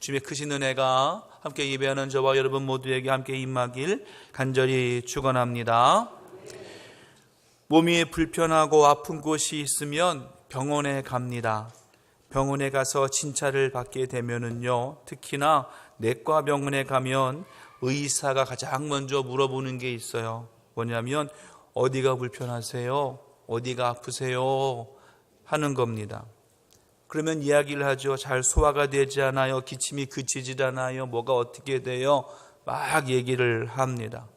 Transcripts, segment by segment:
주님의 크신 은혜가 함께 예배하는 저와 여러분 모두에게 함께 임하길 간절히 축원합니다. 몸이 불편하고 아픈 곳이 있으면 병원에 갑니다. 병원에 가서 진찰을 받게 되면은요, 특히나 내과 병원에 가면 의사가 가장 먼저 물어보는 게 있어요. 뭐냐면 어디가 불편하세요? 어디가 아프세요? 하는 겁니다. 그러면 이야기를 하죠. 잘 소화가 되지 않아요. 기침이 그치질 않아요. 뭐가 어떻게 돼요? 막 얘기를 합니다.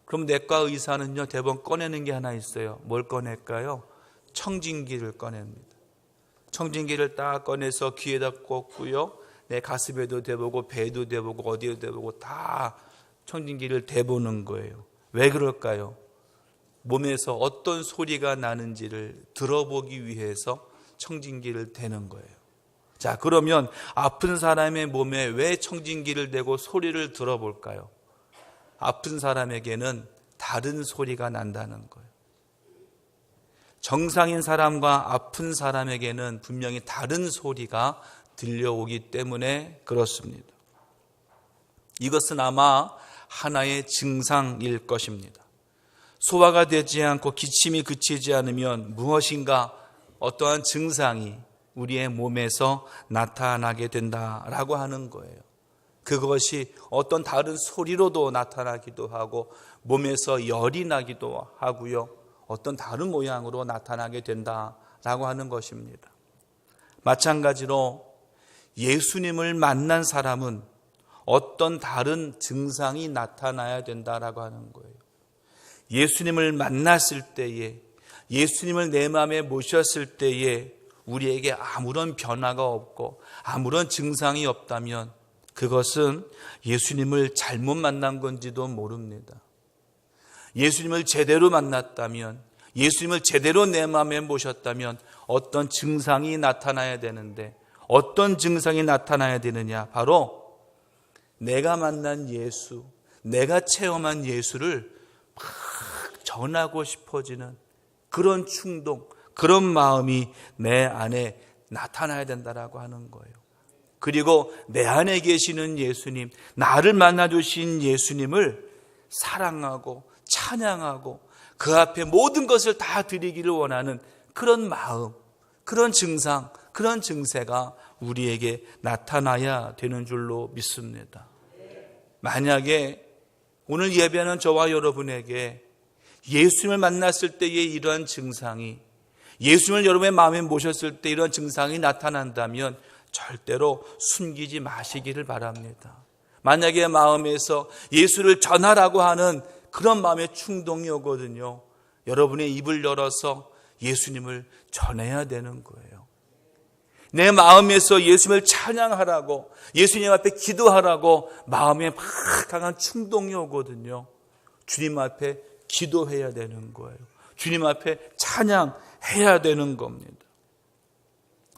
그럼 내과 의사는요, 대부분 꺼내는 게 하나 있어요. 뭘 꺼낼까요? 청진기를 꺼냅니다. 청진기를 딱 꺼내서 귀에다 꽂고요, 내 가슴에도 대보고 배에도 대보고 어디에도 대보고 다 청진기를 대보는 거예요. 왜 그럴까요? 몸에서 어떤 소리가 나는지를 들어보기 위해서 청진기를 대는 거예요. 자, 그러면 아픈 사람의 몸에 왜 청진기를 대고 소리를 들어볼까요? 아픈 사람에게는 다른 소리가 난다는 거예요. 정상인 사람과 아픈 사람에게는 분명히 다른 소리가 들려오기 때문에 그렇습니다. 이것은 아마 하나의 증상일 것입니다. 소화가 되지 않고 기침이 그치지 않으면 무엇인가 어떠한 증상이 우리의 몸에서 나타나게 된다라고 하는 거예요. 그것이 어떤 다른 소리로도 나타나기도 하고 몸에서 열이 나기도 하고요, 어떤 다른 모양으로 나타나게 된다라고 하는 것입니다. 마찬가지로 예수님을 만난 사람은 어떤 다른 증상이 나타나야 된다라고 하는 거예요. 예수님을 만났을 때에, 예수님을 내 마음에 모셨을 때에 우리에게 아무런 변화가 없고 아무런 증상이 없다면 그것은 예수님을 잘못 만난 건지도 모릅니다. 예수님을 제대로 만났다면, 예수님을 제대로 내 마음에 모셨다면 어떤 증상이 나타나야 되는데, 어떤 증상이 나타나야 되느냐? 바로 내가 만난 예수, 내가 체험한 예수를 막 전하고 싶어지는 그런 충동, 그런 마음이 내 안에 나타나야 된다라고 하는 거예요. 그리고 내 안에 계시는 예수님, 나를 만나주신 예수님을 사랑하고 찬양하고 그 앞에 모든 것을 다 드리기를 원하는 그런 마음, 그런 증상, 그런 증세가 우리에게 나타나야 되는 줄로 믿습니다. 만약에 오늘 예배하는 저와 여러분에게 예수님을 만났을 때의 이러한 증상이, 예수님을 여러분의 마음에 모셨을 때 이런 증상이 나타난다면 절대로 숨기지 마시기를 바랍니다. 만약에 마음에서 예수를 전하라고 하는 그런 마음의 충동이 오거든요, 여러분의 입을 열어서 예수님을 전해야 되는 거예요. 내 마음에서 예수님을 찬양하라고, 예수님 앞에 기도하라고 마음에 막 강한 충동이 오거든요, 주님 앞에 기도해야 되는 거예요. 주님 앞에 찬양해야 되는 겁니다.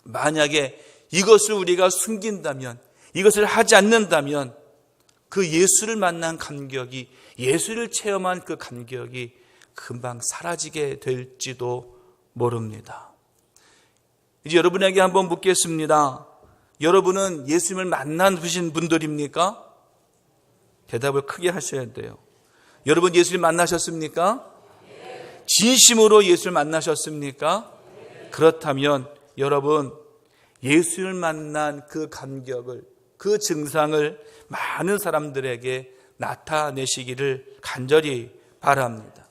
만약에 이것을 우리가 숨긴다면, 이것을 하지 않는다면 그 예수를 만난 감격이, 예수를 체험한 그 감격이 금방 사라지게 될지도 모릅니다. 이제 여러분에게 한번 묻겠습니다. 여러분은 예수님을 만나신 분들입니까? 대답을 크게 하셔야 돼요. 여러분 예수님 만나셨습니까? 진심으로 예수를 만나셨습니까? 그렇다면 여러분 예수를 만난 그 감격을, 그 증상을 많은 사람들에게 나타내시기를 간절히 바랍니다.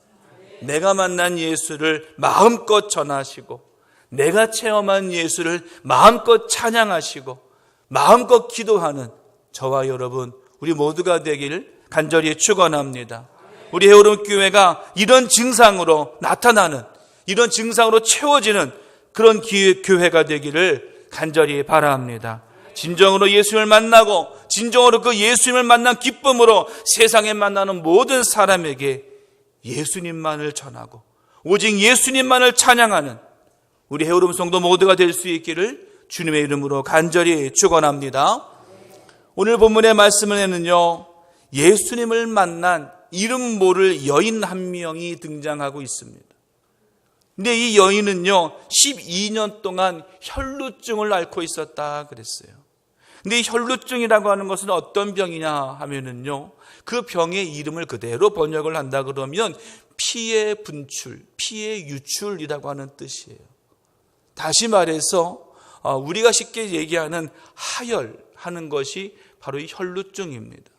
내가 만난 예수를 마음껏 전하시고, 내가 체험한 예수를 마음껏 찬양하시고 마음껏 기도하는 저와 여러분, 우리 모두가 되기를 간절히 축원합니다. 우리 헤어름 교회가 이런 증상으로 나타나는, 이런 증상으로 채워지는 그런 교회가 되기를 간절히 바랍니다. 진정으로 예수님을 만나고 진정으로 그 예수님을 만난 기쁨으로 세상에 만나는 모든 사람에게 예수님만을 전하고 오직 예수님만을 찬양하는 우리 헤어름 성도 모두가 될 수 있기를 주님의 이름으로 간절히 축원합니다. 오늘 본문의 말씀에는요, 예수님을 만난 이름 모를 여인 한 명이 등장하고 있습니다. 근데 이 여인은요 12년 동안 혈루증을 앓고 있었다 그랬어요. 근데 이 혈루증이라고 하는 것은 어떤 병이냐 하면은요, 그 병의 이름을 그대로 번역을 한다 그러면 피의 분출, 피의 유출이라고 하는 뜻이에요. 다시 말해서 우리가 쉽게 얘기하는 하혈하는 것이 바로 이 혈루증입니다.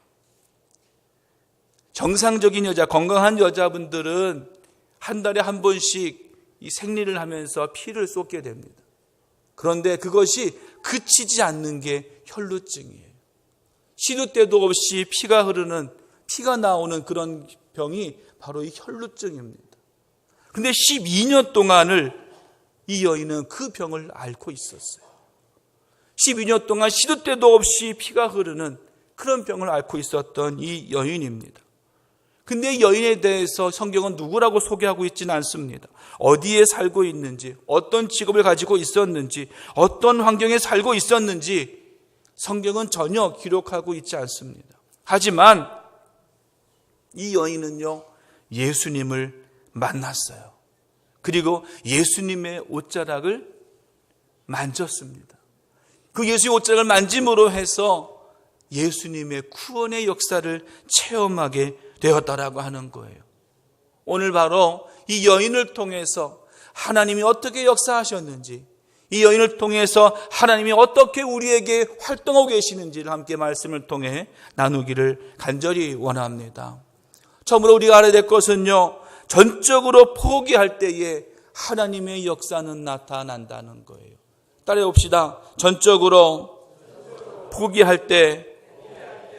정상적인 여자, 건강한 여자분들은 한 달에 한 번씩 이 생리를 하면서 피를 쏟게 됩니다. 그런데 그것이 그치지 않는 게 혈루증이에요. 시도 때도 없이 피가 나오는 그런 병이 바로 이 혈루증입니다. 그런데 12년 동안을 이 여인은 그 병을 앓고 있었어요. 12년 동안 시도 때도 없이 피가 흐르는 그런 병을 앓고 있었던 이 여인입니다. 근데 이 여인에 대해서 성경은 누구라고 소개하고 있지는 않습니다. 어디에 살고 있는지, 어떤 직업을 가지고 있었는지, 어떤 환경에 살고 있었는지 성경은 전혀 기록하고 있지 않습니다. 하지만 이 여인은요, 예수님을 만났어요. 그리고 예수님의 옷자락을 만졌습니다. 그 예수의 옷자락을 만짐으로 해서 예수님의 구원의 역사를 체험하게 되었다라고 하는 거예요. 오늘 바로 이 여인을 통해서 하나님이 어떻게 역사하셨는지, 이 여인을 통해서 하나님이 어떻게 우리에게 활동하고 계시는지를 함께 말씀을 통해 나누기를 간절히 원합니다. 처음으로 우리가 알아야 될 것은요, 전적으로 포기할 때에 하나님의 역사는 나타난다는 거예요. 따라해 봅시다. 전적으로 포기할 때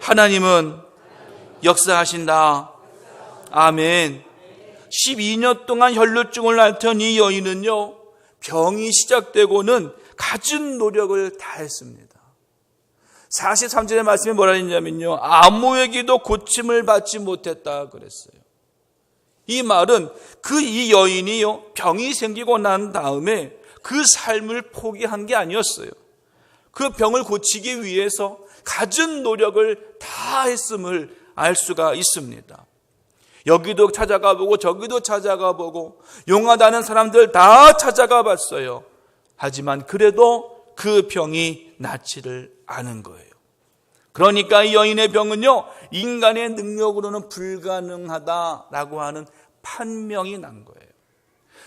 하나님은 역사하신다. 아멘. 12년 동안 혈루증을 앓던 이 여인은요, 병이 시작되고는 갖은 노력을 다했습니다. 43절의 말씀에 뭐라 했냐면요, 아무에게도 고침을 받지 못했다 그랬어요. 이 말은 이 여인이요, 병이 생기고 난 다음에 그 삶을 포기한 게 아니었어요. 그 병을 고치기 위해서 갖은 노력을 다 했음을 알 수가 있습니다. 여기도 찾아가 보고 저기도 찾아가 보고 용하다는 사람들 다 찾아가 봤어요. 하지만 그래도 그 병이 낫지를 않은 거예요. 그러니까 이 여인의 병은요, 인간의 능력으로는 불가능하다라고 하는 판명이 난 거예요.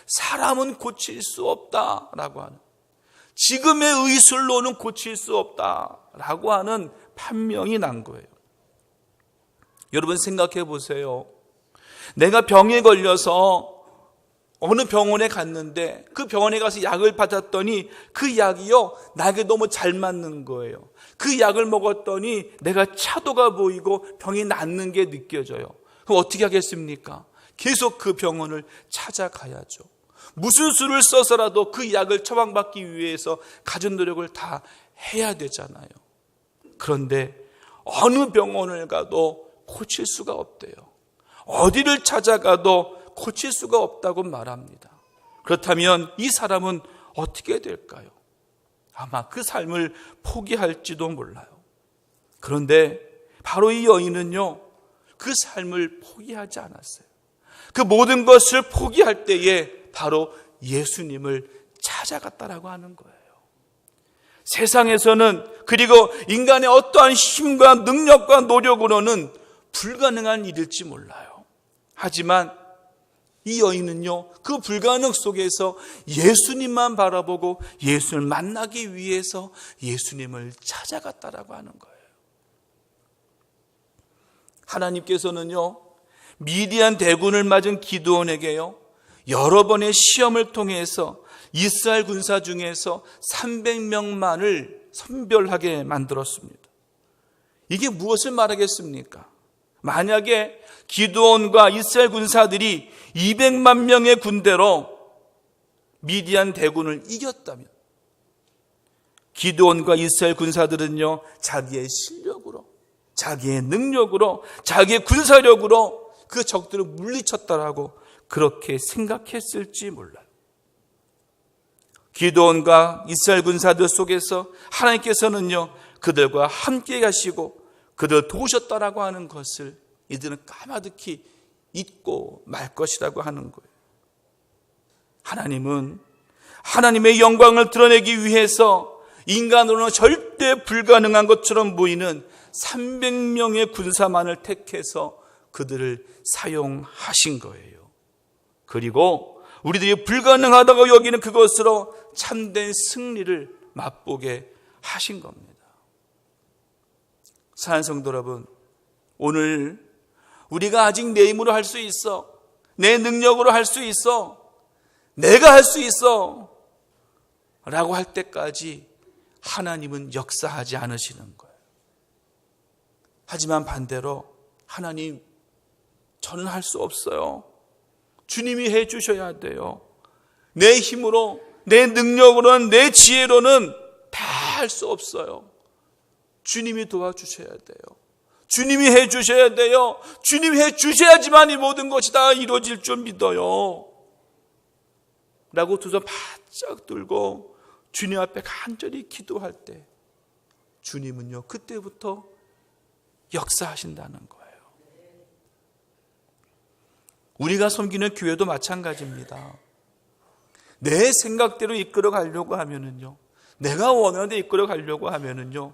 사람은 고칠 수 없다라고 하는, 지금의 의술로는 고칠 수 없다라고 하는 판명이 난 거예요. 여러분 생각해 보세요. 내가 병에 걸려서 어느 병원에 갔는데 그 병원에 가서 약을 받았더니 그 약이요, 나에게 너무 잘 맞는 거예요. 그 약을 먹었더니 내가 차도가 보이고 병이 낫는 게 느껴져요. 그럼 어떻게 하겠습니까? 계속 그 병원을 찾아가야죠. 무슨 수를 써서라도 그 약을 처방받기 위해서 가진 노력을 다 해야 되잖아요. 그런데 어느 병원을 가도 고칠 수가 없대요. 어디를 찾아가도 고칠 수가 없다고 말합니다. 그렇다면 이 사람은 어떻게 될까요? 아마 그 삶을 포기할지도 몰라요. 그런데 바로 이 여인은요, 그 삶을 포기하지 않았어요. 그 모든 것을 포기할 때에 바로 예수님을 찾아갔다라고 하는 거예요. 세상에서는, 그리고 인간의 어떠한 힘과 능력과 노력으로는 불가능한 일일지 몰라요. 하지만 이 여인은요, 그 불가능 속에서 예수님만 바라보고 예수를 만나기 위해서 예수님을 찾아갔다라고 하는 거예요. 하나님께서는요, 미디안 대군을 맞은 기드온에게요, 여러 번의 시험을 통해서 이스라엘 군사 중에서 300명만을 선별하게 만들었습니다. 이게 무엇을 말하겠습니까? 만약에 기드온과 이스라엘 군사들이 200만 명의 군대로 미디안 대군을 이겼다면, 기드온과 이스라엘 군사들은요, 자기의 실력으로, 자기의 능력으로, 자기의 군사력으로 그 적들을 물리쳤다라고 그렇게 생각했을지 몰라요. 기드온과 이스라엘 군사들 속에서 하나님께서는요, 그들과 함께 가시고 그들을 도우셨다라고 하는 것을 이들은 까마득히 잊고 말 것이라고 하는 거예요. 하나님은 하나님의 영광을 드러내기 위해서 인간으로는 절대 절대 불가능한 것처럼 보이는 300명의 군사만을 택해서 그들을 사용하신 거예요. 그리고 우리들이 불가능하다고 여기는 그것으로 참된 승리를 맛보게 하신 겁니다. 사랑하는 성도 여러분, 오늘 우리가 아직 내 힘으로 할 수 있어, 내 능력으로 할 수 있어, 내가 할 수 있어 라고 할 때까지 하나님은 역사하지 않으시는 거예요. 하지만 반대로 하나님, 저는 할 수 없어요. 주님이 해 주셔야 돼요. 내 힘으로, 내 능력으로는, 내 지혜로는 다 할 수 없어요. 주님이 도와주셔야 돼요. 주님이 해 주셔야 돼요. 주님이 해 주셔야지만 이 모든 것이 다 이루어질 줄 믿어요 라고 두 손 바짝 들고 주님 앞에 간절히 기도할 때 주님은요, 그때부터 역사하신다는 거예요. 우리가 섬기는 교회도 마찬가지입니다. 내 생각대로 이끌어 가려고 하면은요, 내가 원하는 데 이끌어 가려고 하면은요,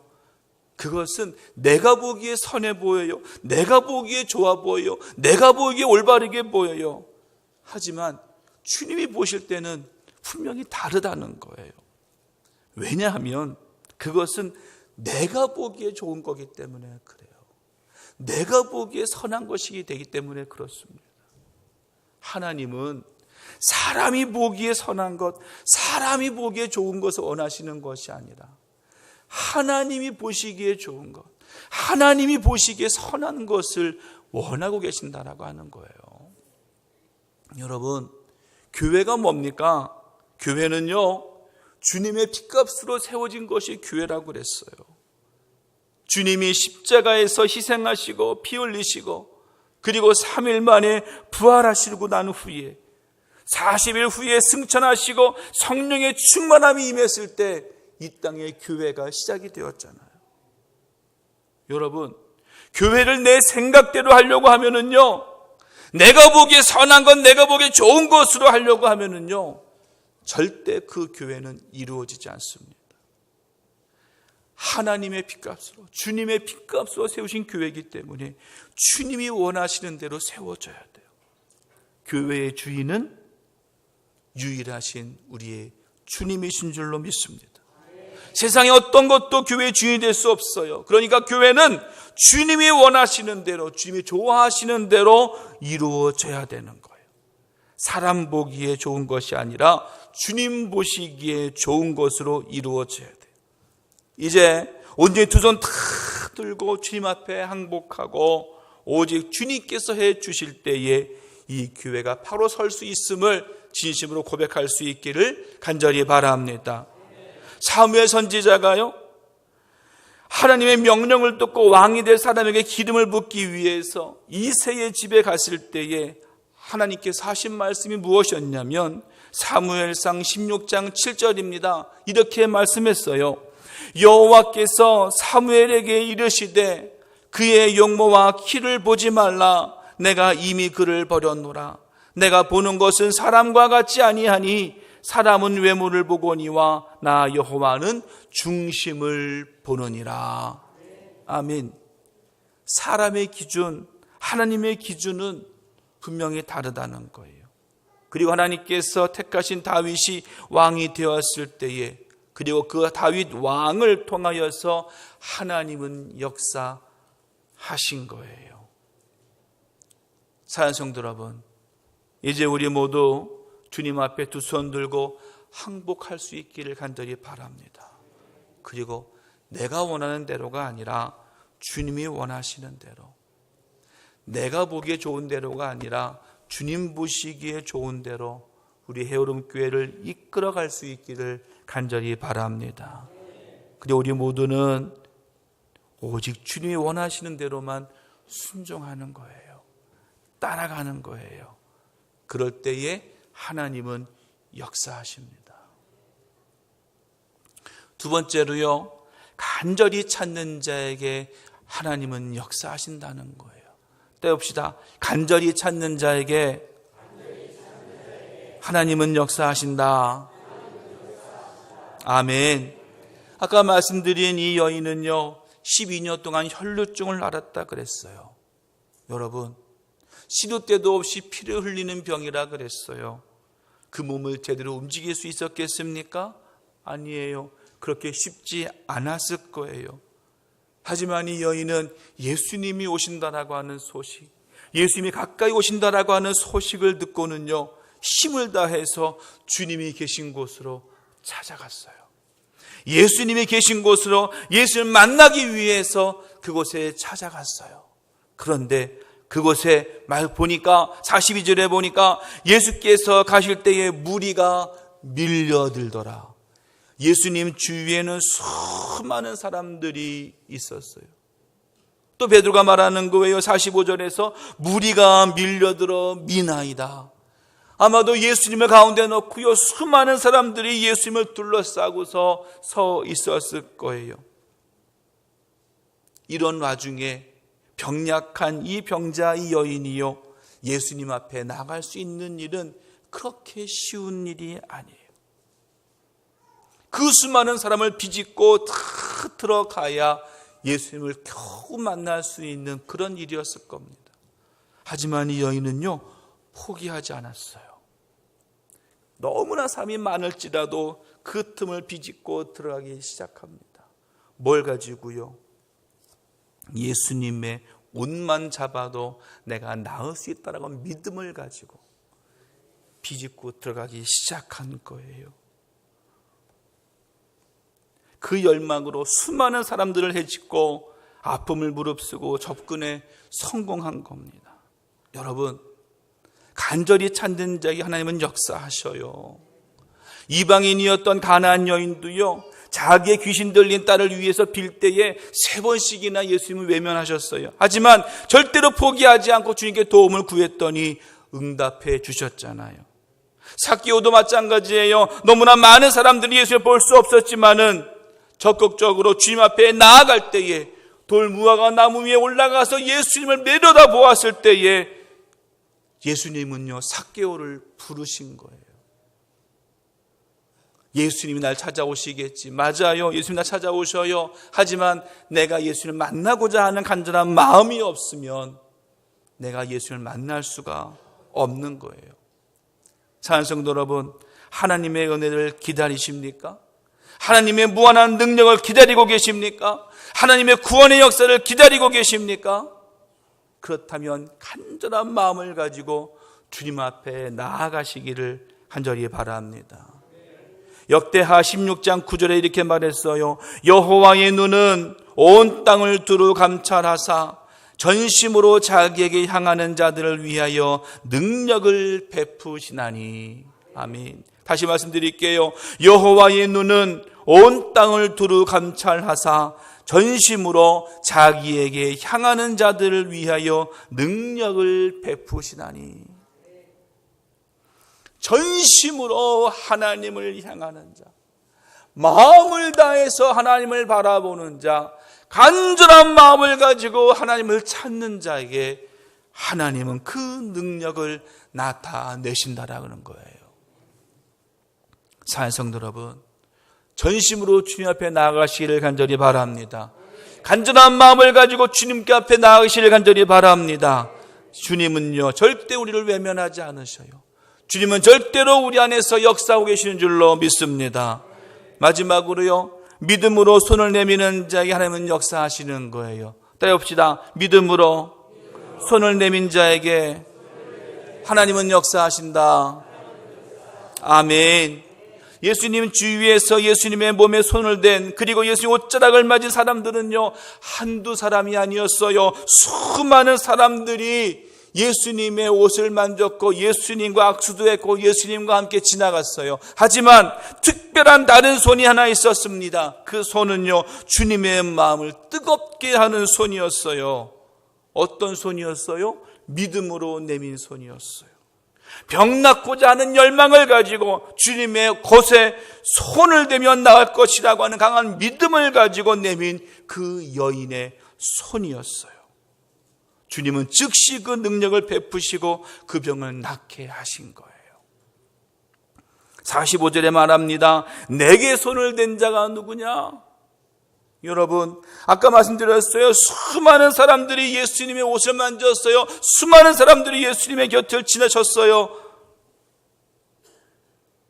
그것은 내가 보기에 선해 보여요. 내가 보기에 좋아 보여요. 내가 보기에 올바르게 보여요. 하지만 주님이 보실 때는 분명히 다르다는 거예요. 왜냐하면 그것은 내가 보기에 좋은 거기 때문에 그래요. 내가 보기에 선한 것이기 되기 때문에 그렇습니다. 하나님은 사람이 보기에 선한 것, 사람이 보기에 좋은 것을 원하시는 것이 아니라 하나님이 보시기에 좋은 것, 하나님이 보시기에 선한 것을 원하고 계신다라고 하는 거예요. 여러분, 교회가 뭡니까? 교회는요, 주님의 핏값으로 세워진 것이 교회라고 그랬어요. 주님이 십자가에서 희생하시고 피 흘리시고 그리고 3일 만에 부활하시고 난 후에 40일 후에 승천하시고 성령의 충만함이 임했을 때 이 땅의 교회가 시작이 되었잖아요. 여러분, 교회를 내 생각대로 하려고 하면은요, 내가 보기에 선한 것, 내가 보기에 좋은 것으로 하려고 하면은요, 절대 그 교회는 이루어지지 않습니다. 하나님의 핏값으로, 주님의 핏값으로 세우신 교회이기 때문에 주님이 원하시는 대로 세워져야 돼요. 교회의 주인은 유일하신 우리의 주님이신 줄로 믿습니다. 세상에 어떤 것도 교회의 주인이 될 수 없어요. 그러니까 교회는 주님이 원하시는 대로, 주님이 좋아하시는 대로 이루어져야 되는 거예요. 사람 보기에 좋은 것이 아니라 주님 보시기에 좋은 것으로 이루어져야 돼요. 이제 온전히 두 손 탁 들고 주님 앞에 항복하고 오직 주님께서 해 주실 때에 이 교회가 바로 설 수 있음을 진심으로 고백할 수 있기를 간절히 바랍니다. 사무엘 선지자가요, 하나님의 명령을 듣고 왕이 될 사람에게 기름을 붓기 위해서 이새의 집에 갔을 때에 하나님께서 하신 말씀이 무엇이었냐면 사무엘상 16장 7절입니다. 이렇게 말씀했어요. 여호와께서 사무엘에게 이르시되 그의 용모와 키를 보지 말라. 내가 이미 그를 버렸노라. 내가 보는 것은 사람과 같지 아니하니 사람은 외모를 보거니와 나 여호와는 중심을 보느니라. 아멘. 사람의 기준, 하나님의 기준은 분명히 다르다는 거예요. 그리고 하나님께서 택하신 다윗이 왕이 되었을 때에, 그리고 그 다윗 왕을 통하여서 하나님은 역사하신 거예요. 사랑하는 성도 여러분, 이제 우리 모두 주님 앞에 두 손 들고 항복할 수 있기를 간절히 바랍니다. 그리고 내가 원하는 대로가 아니라 주님이 원하시는 대로, 내가 보기에 좋은 대로가 아니라 주님 보시기에 좋은 대로 우리 헤어름 교회를 이끌어갈 수 있기를 간절히 바랍니다. 그리고 우리 모두는 오직 주님이 원하시는 대로만 순종하는 거예요. 따라가는 거예요. 그럴 때에 하나님은 역사하십니다. 두 번째로요, 간절히 찾는 자에게 하나님은 역사하신다는 거예요. 떼봅시다. 간절히 찾는 자에게 하나님은 역사하신다. 아멘. 아까 말씀드린 이 여인은요 12년 동안 혈루증을 앓았다 그랬어요. 여러분, 시도 때도 없이 피를 흘리는 병이라 그랬어요. 그 몸을 제대로 움직일 수 있었겠습니까? 아니에요. 그렇게 쉽지 않았을 거예요. 하지만 이 여인은 예수님이 오신다라고 하는 소식, 예수님이 가까이 오신다라고 하는 소식을 듣고는요 힘을 다해서 주님이 계신 곳으로 찾아갔어요. 예수님이 계신 곳으로 예수님을 만나기 위해서 그곳에 찾아갔어요. 그런데 그곳에 보니까 42절에 보니까 예수께서 가실 때에 무리가 밀려들더라. 예수님 주위에는 수많은 사람들이 있었어요. 또 베드로가 말하는 거예요. 45절에서 무리가 밀려들어 미나이다. 아마도 예수님을 가운데 놓고요 수많은 사람들이 예수님을 둘러싸고서 서 있었을 거예요. 이런 와중에 병약한 이 병자 이 여인이요 예수님 앞에 나갈 수 있는 일은 그렇게 쉬운 일이 아니에요. 그 수많은 사람을 비집고 다 들어가야 예수님을 겨우 만날 수 있는 그런 일이었을 겁니다. 하지만 이 여인은요 포기하지 않았어요. 너무나 사람이 많을지라도 그 틈을 비집고 들어가기 시작합니다. 뭘 가지고요? 예수님의 옷만 잡아도 내가 나을 수 있다라고 믿음을 가지고 비집고 들어가기 시작한 거예요. 그 열망으로 수많은 사람들을 헤집고 아픔을 무릅쓰고 접근에 성공한 겁니다. 여러분, 간절히 찾는 자에게 하나님은 역사하셔요. 이방인이었던 가나안 여인도요 자기의 귀신 들린 딸을 위해서 빌 때에 3번씩이나 예수님을 외면하셨어요. 하지만 절대로 포기하지 않고 주님께 도움을 구했더니 응답해 주셨잖아요. 삭개오도 마찬가지예요. 너무나 많은 사람들이 예수님을 볼 수 없었지만은 적극적으로 주님 앞에 나아갈 때에 돌무화과 나무 위에 올라가서 예수님을 내려다 보았을 때에 예수님은요 삭개오를 부르신 거예요. 예수님이 날 찾아오시겠지. 맞아요. 예수님이 날 찾아오셔요. 하지만 내가 예수님을 만나고자 하는 간절한 마음이 없으면 내가 예수님을 만날 수가 없는 거예요. 사랑하는 성도 여러분, 하나님의 은혜를 기다리십니까? 하나님의 무한한 능력을 기다리고 계십니까? 하나님의 구원의 역사를 기다리고 계십니까? 그렇다면 간절한 마음을 가지고 주님 앞에 나아가시기를 간절히 바랍니다. 역대하 16장 9절에 이렇게 말했어요. 여호와의 눈은 온 땅을 두루 감찰하사 전심으로 자기에게 향하는 자들을 위하여 능력을 베푸시나니. 아멘. 다시 말씀드릴게요. 여호와의 눈은 온 땅을 두루 감찰하사 전심으로 자기에게 향하는 자들을 위하여 능력을 베푸시나니. 전심으로 하나님을 향하는 자, 마음을 다해서 하나님을 바라보는 자, 간절한 마음을 가지고 하나님을 찾는 자에게 하나님은 그 능력을 나타내신다라는 거예요. 사랑하는 성도 여러분, 전심으로 주님 앞에 나아가시기를 간절히 바랍니다. 간절한 마음을 가지고 주님께 앞에 나아가시기를 간절히 바랍니다. 주님은요 절대 우리를 외면하지 않으셔요. 주님은 절대로 우리 안에서 역사하고 계시는 줄로 믿습니다. 마지막으로요, 믿음으로 손을 내미는 자에게 하나님은 역사하시는 거예요. 따라합시다. 믿음으로 손을 내민 자에게 하나님은 역사하신다. 아멘. 예수님 주위에서 예수님의 몸에 손을 댄, 그리고 예수님 옷자락을 맞은 사람들은요 한두 사람이 아니었어요. 수많은 사람들이 예수님의 옷을 만졌고 예수님과 악수도 했고 예수님과 함께 지나갔어요. 하지만 특별한 다른 손이 하나 있었습니다. 그 손은요 주님의 마음을 뜨겁게 하는 손이었어요. 어떤 손이었어요? 믿음으로 내민 손이었어요. 병 낫고자 하는 열망을 가지고 주님의 곳에 손을 대면 나을 것이라고 하는 강한 믿음을 가지고 내민 그 여인의 손이었어요. 주님은 즉시 그 능력을 베푸시고 그 병을 낫게 하신 거예요. 45절에 말합니다. 내게 손을 댄 자가 누구냐? 여러분, 아까 말씀드렸어요. 수많은 사람들이 예수님의 옷을 만졌어요. 수많은 사람들이 예수님의 곁을 지나쳤어요.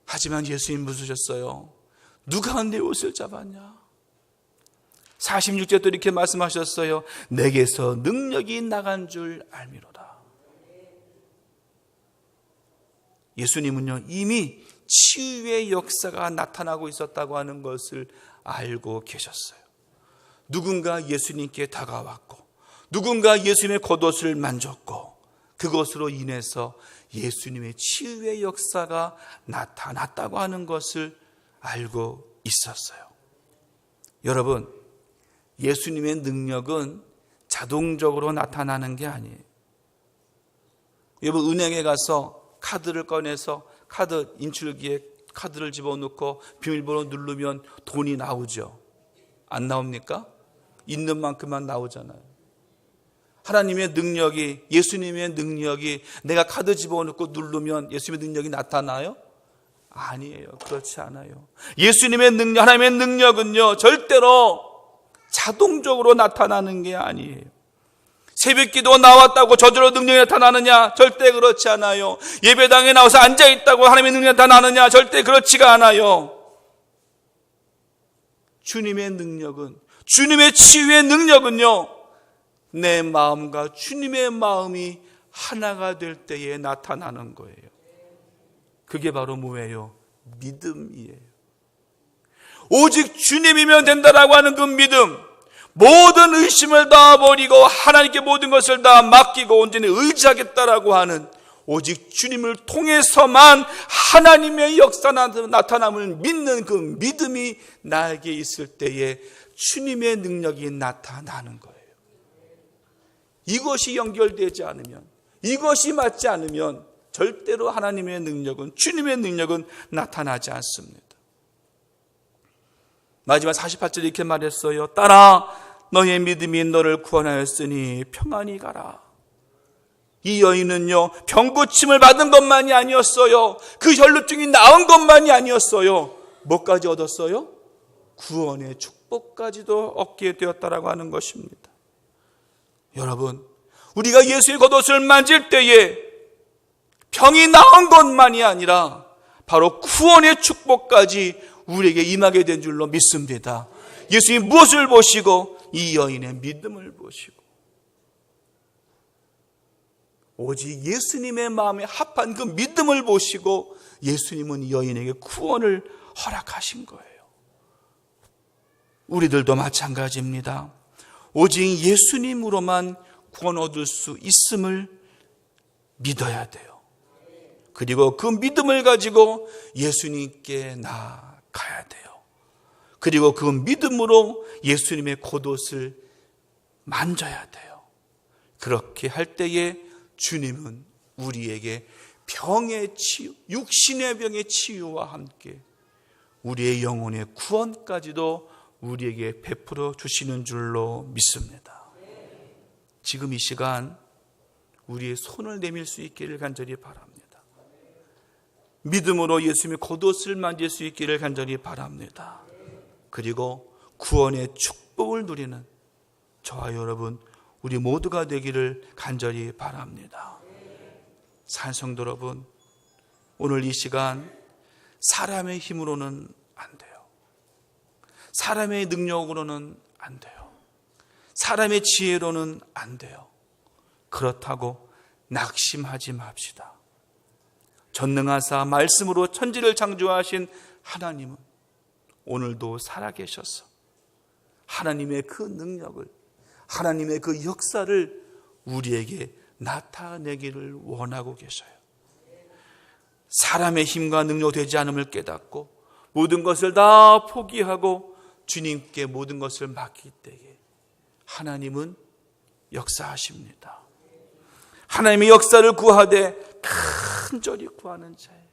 하지만 예수님 묻으셨어요. 누가 내 옷을 잡았냐? 46절 또 이렇게 말씀하셨어요. 내게서 능력이 나간 줄 알미로다. 예수님은요, 이미 치유의 역사가 나타나고 있었다고 하는 것을 알고 계셨어요. 누군가 예수님께 다가왔고, 누군가 예수님의 겉옷을 만졌고, 그것으로 인해서 예수님의 치유의 역사가 나타났다고 하는 것을 알고 있었어요. 여러분, 예수님의 능력은 자동적으로 나타나는 게 아니에요. 여러분, 은행에 가서 카드를 꺼내서 카드 인출기에 카드를 집어넣고 비밀번호 누르면 돈이 나오죠. 안 나옵니까? 있는 만큼만 나오잖아요. 하나님의 능력이, 예수님의 능력이 내가 카드 집어넣고 누르면 예수님의 능력이 나타나요? 아니에요. 그렇지 않아요. 예수님의 능력, 하나님의 능력은요, 절대로 자동적으로 나타나는 게 아니에요. 새벽기도 나왔다고 저절로 능력이 나타나느냐? 절대 그렇지 않아요. 예배당에 나와서 앉아있다고 하나님의 능력이 나타나느냐? 절대 그렇지가 않아요. 주님의 능력은, 주님의 치유의 능력은요, 내 마음과 주님의 마음이 하나가 될 때에 나타나는 거예요. 그게 바로 뭐예요? 믿음이에요. 오직 주님이면 된다라고 하는 그 믿음, 모든 의심을 다 버리고 하나님께 모든 것을 다 맡기고 온전히 의지하겠다라고 하는, 오직 주님을 통해서만 하나님의 역사 나타남을 믿는 그 믿음이 나에게 있을 때에 주님의 능력이 나타나는 거예요. 이것이 연결되지 않으면, 이것이 맞지 않으면 절대로 하나님의 능력은, 주님의 능력은 나타나지 않습니다. 마지막 48절에 이렇게 말했어요. 딸아, 너의 믿음이 너를 구원하였으니 평안히 가라. 이 여인은요, 병고침을 받은 것만이 아니었어요. 그 혈루증이 나은 것만이 아니었어요. 뭐까지 얻었어요? 구원의 축복까지도 얻게 되었다라고 하는 것입니다. 여러분, 우리가 예수의 겉옷을 만질 때에 병이 나은 것만이 아니라 바로 구원의 축복까지 우리에게 임하게 된 줄로 믿습니다. 예수님이 무엇을 보시고? 이 여인의 믿음을 보시고, 오직 예수님의 마음에 합한 그 믿음을 보시고 예수님은 이 여인에게 구원을 허락하신 거예요. 우리들도 마찬가지입니다. 오직 예수님으로만 구원 얻을 수 있음을 믿어야 돼요. 그리고 그 믿음을 가지고 예수님께 나아가야 돼요. 그리고 그 믿음으로 예수님의 겉옷을 만져야 돼요. 그렇게 할 때에 주님은 우리에게 병의 치유, 육신의 병의 치유와 함께 우리의 영혼의 구원까지도 우리에게 베풀어 주시는 줄로 믿습니다. 지금 이 시간 우리의 손을 내밀 수 있기를 간절히 바랍니다. 믿음으로 예수님의 겉옷을 만질 수 있기를 간절히 바랍니다. 그리고 구원의 축복을 누리는 저와 여러분, 우리 모두가 되기를 간절히 바랍니다. 산성도 여러분, 오늘 이 시간 사람의 힘으로는 안 돼요. 사람의 능력으로는 안 돼요. 사람의 지혜로는 안 돼요. 그렇다고 낙심하지 맙시다. 전능하사 말씀으로 천지를 창조하신 하나님은 오늘도 살아계셔서 하나님의 그 능력을, 하나님의 그 역사를 우리에게 나타내기를 원하고 계셔요. 사람의 힘과 능력 되지 않음을 깨닫고 모든 것을 다 포기하고 주님께 모든 것을 맡길 때에 하나님은 역사하십니다. 하나님의 역사를 구하되 간절히 구하는 자에게,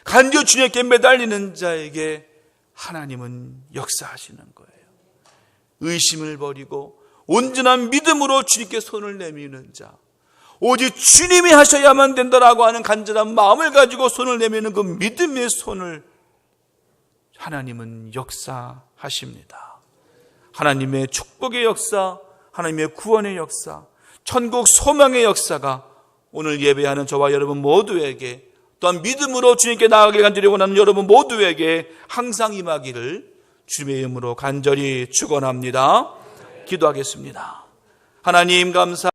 간절히 주님께 매달리는 자에게 하나님은 역사하시는 거예요. 의심을 버리고 온전한 믿음으로 주님께 손을 내미는 자, 오직 주님이 하셔야만 된다라고 하는 간절한 마음을 가지고 손을 내미는 그 믿음의 손을 하나님은 역사하십니다. 하나님의 축복의 역사, 하나님의 구원의 역사, 천국 소망의 역사가 오늘 예배하는 저와 여러분 모두에게, 또한 믿음으로 주님께 나아가게 간절히 원하는 여러분 모두에게 항상 임하기를 주님의 이름으로 간절히 축원합니다. 기도하겠습니다. 하나님 감사